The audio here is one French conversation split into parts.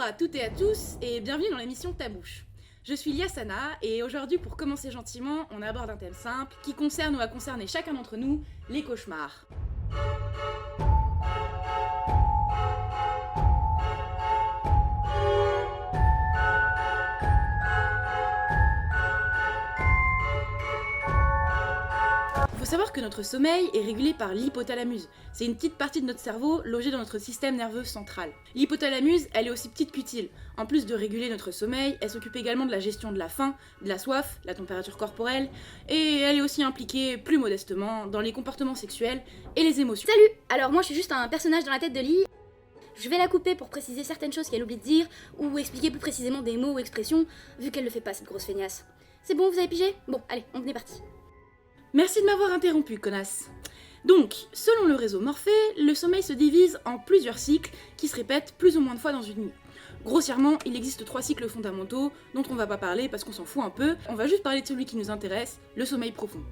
à toutes et à tous et bienvenue dans l'émission Tabouche. Je suis Liasana et aujourd'hui pour commencer gentiment, on aborde un thème simple qui concerne ou a concerné chacun d'entre nous, les cauchemars. Il faut savoir que notre sommeil est régulé par l'hypothalamus. C'est une petite partie de notre cerveau logée dans notre système nerveux central. L'hypothalamus, elle est aussi petite qu'utile. En plus de réguler notre sommeil, elle s'occupe également de la gestion de la faim, de la soif, la température corporelle, et elle est aussi impliquée, plus modestement, dans les comportements sexuels et les émotions. Salut! Alors moi je suis juste un personnage dans la tête de Lee. Je vais la couper pour préciser certaines choses qu'elle oublie de dire, ou expliquer plus précisément des mots ou expressions, vu qu'elle le fait pas cette grosse feignasse. C'est bon, vous avez pigé? Bon, allez, on est parti. Merci de m'avoir interrompu, connasse. Donc, selon le réseau Morphée, le sommeil se divise en plusieurs cycles qui se répètent plus ou moins de fois dans une nuit. Grossièrement, il existe 3 cycles fondamentaux dont on va pas parler parce qu'on s'en fout un peu, on va juste parler de celui qui nous intéresse, le sommeil profond.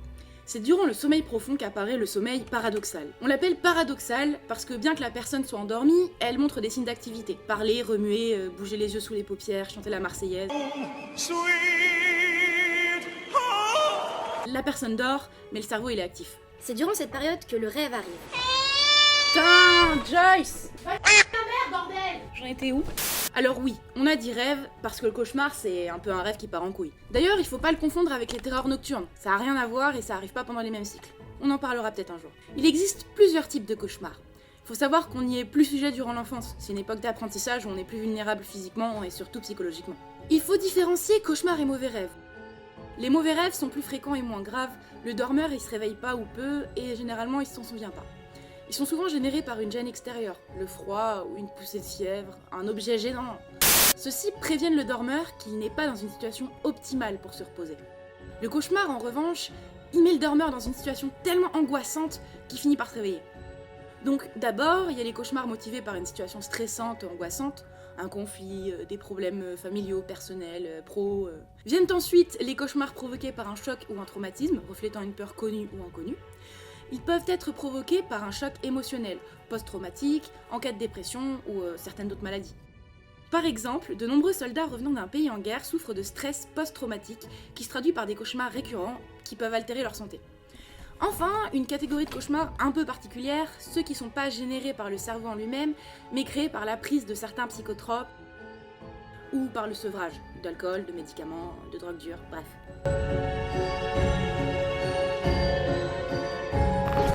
C'est durant le sommeil profond qu'apparaît le sommeil paradoxal. On l'appelle paradoxal parce que bien que la personne soit endormie, elle montre des signes d'activité. Parler, remuer, bouger les yeux sous les paupières, chanter la Marseillaise. La personne dort, mais le cerveau il est actif. C'est durant cette période que le rêve arrive. Putain, Joyce! Merde, bordel! J'en étais où? Alors oui, on a dit rêve, parce que le cauchemar c'est un peu un rêve qui part en couille. D'ailleurs, il faut pas le confondre avec les terreurs nocturnes, ça a rien à voir et ça arrive pas pendant les mêmes cycles. On en parlera peut-être un jour. Il existe plusieurs types de cauchemars. Faut savoir qu'on y est plus sujet durant l'enfance, c'est une époque d'apprentissage où on est plus vulnérable physiquement et surtout psychologiquement. Il faut différencier cauchemar et mauvais rêve. Les mauvais rêves sont plus fréquents et moins graves, le dormeur il se réveille pas ou peu, et généralement il s'en souvient pas. Ils sont souvent générés par une gêne extérieure, le froid ou une poussée de fièvre, un objet gênant. Ceux-ci préviennent le dormeur qu'il n'est pas dans une situation optimale pour se reposer. Le cauchemar en revanche, il met le dormeur dans une situation tellement angoissante qu'il finit par se réveiller. Donc d'abord, il y a les cauchemars motivés par une situation stressante, angoissante, un conflit, des problèmes familiaux, personnels, pro. Viennent ensuite les cauchemars provoqués par un choc ou un traumatisme, reflétant une peur connue ou inconnue. Ils peuvent être provoqués par un choc émotionnel, post-traumatique, en cas de dépression ou certaines d'autres maladies. Par exemple, de nombreux soldats revenant d'un pays en guerre souffrent de stress post-traumatique qui se traduit par des cauchemars récurrents qui peuvent altérer leur santé. Enfin, une catégorie de cauchemars un peu particulière, ceux qui sont pas générés par le cerveau en lui-même, mais créés par la prise de certains psychotropes ou par le sevrage d'alcool, de médicaments, de drogues dures, bref.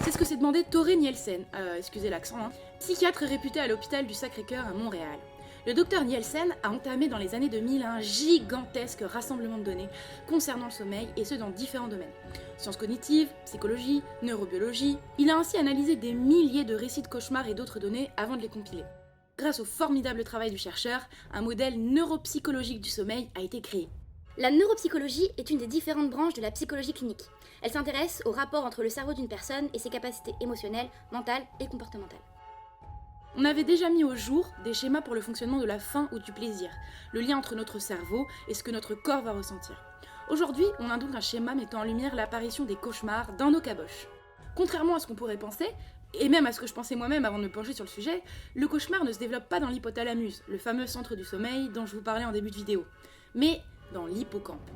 C'est ce que s'est demandé Tore Nielsen, excusez l'accent, psychiatre réputé à l'hôpital du Sacré-Cœur à Montréal. Le docteur Nielsen a entamé dans les années 2000 un gigantesque rassemblement de données concernant le sommeil, et ce dans différents domaines. Sciences cognitives, psychologie, neurobiologie. Il a ainsi analysé des milliers de récits de cauchemars et d'autres données avant de les compiler. Grâce au formidable travail du chercheur, un modèle neuropsychologique du sommeil a été créé. La neuropsychologie est une des différentes branches de la psychologie clinique. Elle s'intéresse au rapport entre le cerveau d'une personne et ses capacités émotionnelles, mentales et comportementales. On avait déjà mis au jour des schémas pour le fonctionnement de la faim ou du plaisir, le lien entre notre cerveau et ce que notre corps va ressentir. Aujourd'hui, on a donc un schéma mettant en lumière l'apparition des cauchemars dans nos caboches. Contrairement à ce qu'on pourrait penser, et même à ce que je pensais moi-même avant de me pencher sur le sujet, le cauchemar ne se développe pas dans l'hypothalamus, le fameux centre du sommeil dont je vous parlais en début de vidéo, mais dans l'hippocampe.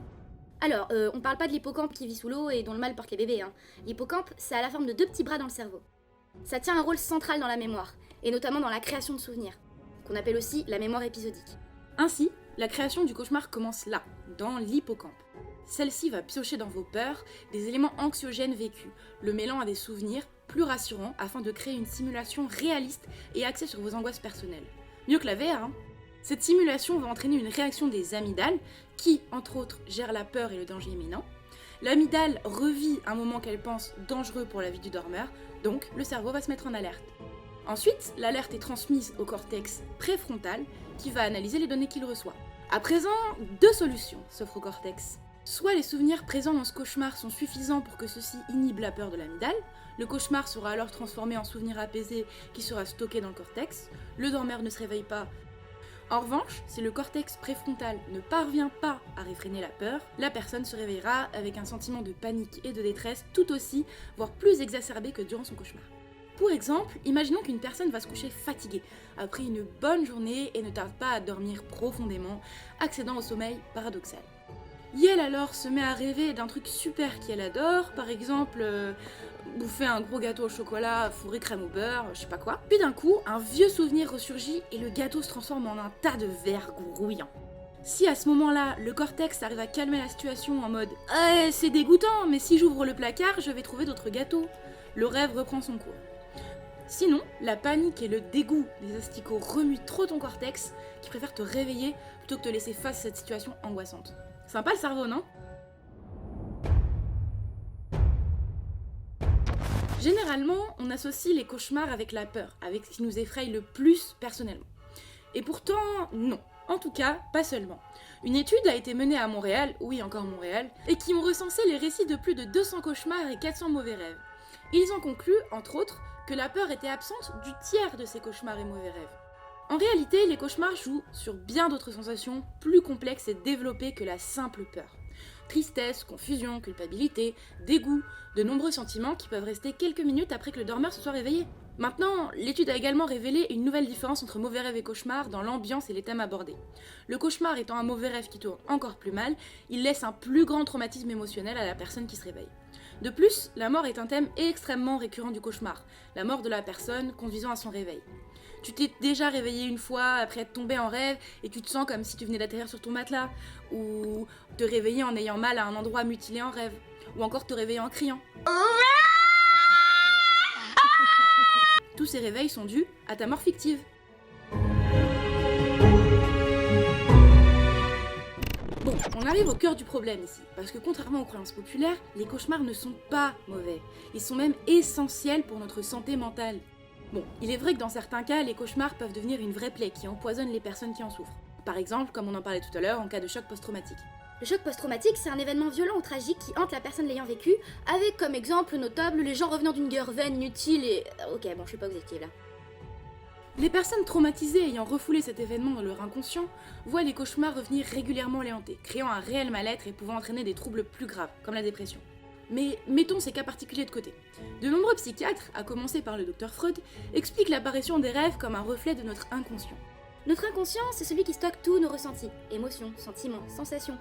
Alors, on parle pas de l'hippocampe qui vit sous l'eau et dont le mal porte les bébés, hein. L'hippocampe, ça a la forme de 2 petits bras dans le cerveau. Ça tient un rôle central dans la mémoire, et notamment dans la création de souvenirs, qu'on appelle aussi la mémoire épisodique. Ainsi, la création du cauchemar commence là, dans l'hippocampe. Celle-ci va piocher dans vos peurs des éléments anxiogènes vécus, le mêlant à des souvenirs plus rassurants afin de créer une simulation réaliste et axée sur vos angoisses personnelles. Mieux que la VR, hein. Cette simulation va entraîner une réaction des amygdales qui, entre autres, gèrent la peur et le danger imminent. L'amygdale revit un moment qu'elle pense dangereux pour la vie du dormeur, donc le cerveau va se mettre en alerte. Ensuite, l'alerte est transmise au cortex préfrontal qui va analyser les données qu'il reçoit. À présent, 2 solutions s'offrent au cortex. Soit les souvenirs présents dans ce cauchemar sont suffisants pour que ceux-ci inhibent la peur de l'amygdale, le cauchemar sera alors transformé en souvenir apaisé qui sera stocké dans le cortex, le dormeur ne se réveille pas. En revanche, si le cortex préfrontal ne parvient pas à réfréner la peur, la personne se réveillera avec un sentiment de panique et de détresse tout aussi, voire plus exacerbé que durant son cauchemar. Pour exemple, imaginons qu'une personne va se coucher fatiguée, après une bonne journée et ne tarde pas à dormir profondément, accédant au sommeil paradoxal. Yel alors se met à rêver d'un truc super qu'elle adore, par exemple bouffer un gros gâteau au chocolat fourré crème au beurre, je sais pas quoi. Puis d'un coup, un vieux souvenir ressurgit et le gâteau se transforme en un tas de verre grouillant. Si à ce moment-là, le cortex arrive à calmer la situation en mode « c'est dégoûtant, mais si j'ouvre le placard, je vais trouver d'autres gâteaux », le rêve reprend son cours. Sinon, la panique et le dégoût des asticots remuent trop ton cortex, qui préfère te réveiller plutôt que te laisser face à cette situation angoissante. Sympa le cerveau, non? Généralement, on associe les cauchemars avec la peur, avec ce qui nous effraie le plus personnellement. Et pourtant, non. En tout cas, pas seulement. Une étude a été menée à Montréal, oui encore Montréal, et qui ont recensé les récits de plus de 200 cauchemars et 400 mauvais rêves. Ils ont conclu, entre autres, que la peur était absente du tiers de ces cauchemars et mauvais rêves. En réalité, les cauchemars jouent sur bien d'autres sensations plus complexes et développées que la simple peur. Tristesse, confusion, culpabilité, dégoût, de nombreux sentiments qui peuvent rester quelques minutes après que le dormeur se soit réveillé. Maintenant, l'étude a également révélé une nouvelle différence entre mauvais rêve et cauchemar dans l'ambiance et les thèmes abordés. Le cauchemar étant un mauvais rêve qui tourne encore plus mal, il laisse un plus grand traumatisme émotionnel à la personne qui se réveille. De plus, la mort est un thème extrêmement récurrent du cauchemar, la mort de la personne conduisant à son réveil. Tu t'es déjà réveillé une fois après être tombé en rêve et tu te sens comme si tu venais d'atterrir sur ton matelas, ou te réveiller en ayant mal à un endroit mutilé en rêve, ou encore te réveiller en criant. Tous ces réveils sont dus à ta mort fictive. Bon, on arrive au cœur du problème ici, parce que contrairement aux croyances populaires, les cauchemars ne sont pas mauvais. Ils sont même essentiels pour notre santé mentale. Bon, il est vrai que dans certains cas, les cauchemars peuvent devenir une vraie plaie qui empoisonne les personnes qui en souffrent. Par exemple, comme on en parlait tout à l'heure, en cas de choc post-traumatique. Le choc post-traumatique, c'est un événement violent ou tragique qui hante la personne l'ayant vécu, avec comme exemple notable les gens revenant d'une guerre vaine, inutile et... Ok, bon, je suis pas objective là. Les personnes traumatisées ayant refoulé cet événement dans leur inconscient voient les cauchemars revenir régulièrement les hanter, créant un réel mal-être et pouvant entraîner des troubles plus graves, comme la dépression. Mais mettons ces cas particuliers de côté. De nombreux psychiatres, à commencer par le docteur Freud, expliquent l'apparition des rêves comme un reflet de notre inconscient. Notre inconscient, c'est celui qui stocke tous nos ressentis, émotions, sentiments, sensations,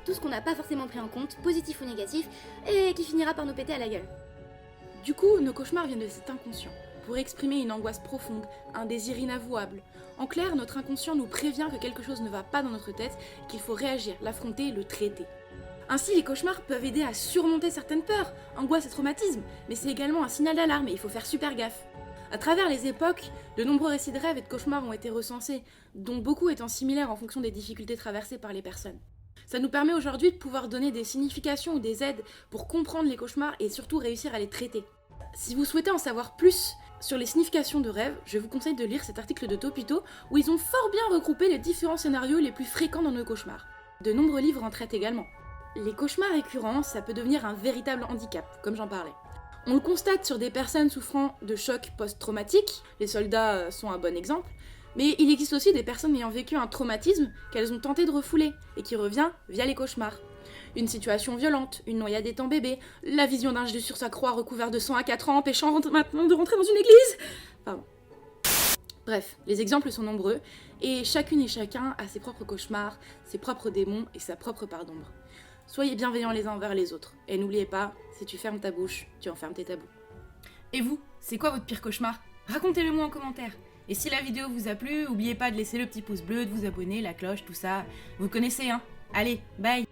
tout ce qu'on n'a pas forcément pris en compte, positif ou négatif, et qui finira par nous péter à la gueule. Du coup, nos cauchemars viennent de cet inconscient, pour exprimer une angoisse profonde, un désir inavouable. En clair, notre inconscient nous prévient que quelque chose ne va pas dans notre tête, qu'il faut réagir, l'affronter, le traiter. Ainsi, les cauchemars peuvent aider à surmonter certaines peurs, angoisses et traumatismes, mais c'est également un signal d'alarme et il faut faire super gaffe. À travers les époques, de nombreux récits de rêves et de cauchemars ont été recensés, dont beaucoup étant similaires en fonction des difficultés traversées par les personnes. Ça nous permet aujourd'hui de pouvoir donner des significations ou des aides pour comprendre les cauchemars et surtout réussir à les traiter. Si vous souhaitez en savoir plus sur les significations de rêves, je vous conseille de lire cet article de Topito où ils ont fort bien regroupé les différents scénarios les plus fréquents dans nos cauchemars. De nombreux livres en traitent également. Les cauchemars récurrents, ça peut devenir un véritable handicap, comme j'en parlais. On le constate sur des personnes souffrant de chocs post-traumatiques, les soldats sont un bon exemple, mais il existe aussi des personnes ayant vécu un traumatisme qu'elles ont tenté de refouler et qui revient via les cauchemars. Une situation violente, une noyade étant bébé, la vision d'un Jésus sur sa croix recouvert de sang à 4 ans empêchant maintenant de rentrer dans une église. Pardon. Bref, les exemples sont nombreux et chacune et chacun a ses propres cauchemars, ses propres démons et sa propre part d'ombre. Soyez bienveillants les uns envers les autres. Et n'oubliez pas, si tu fermes ta bouche, tu enfermes tes tabous. Et vous, c'est quoi votre pire cauchemar? Racontez-le moi en commentaire. Et si la vidéo vous a plu, n'oubliez pas de laisser le petit pouce bleu, de vous abonner, la cloche, tout ça. Vous connaissez, hein? Allez, bye!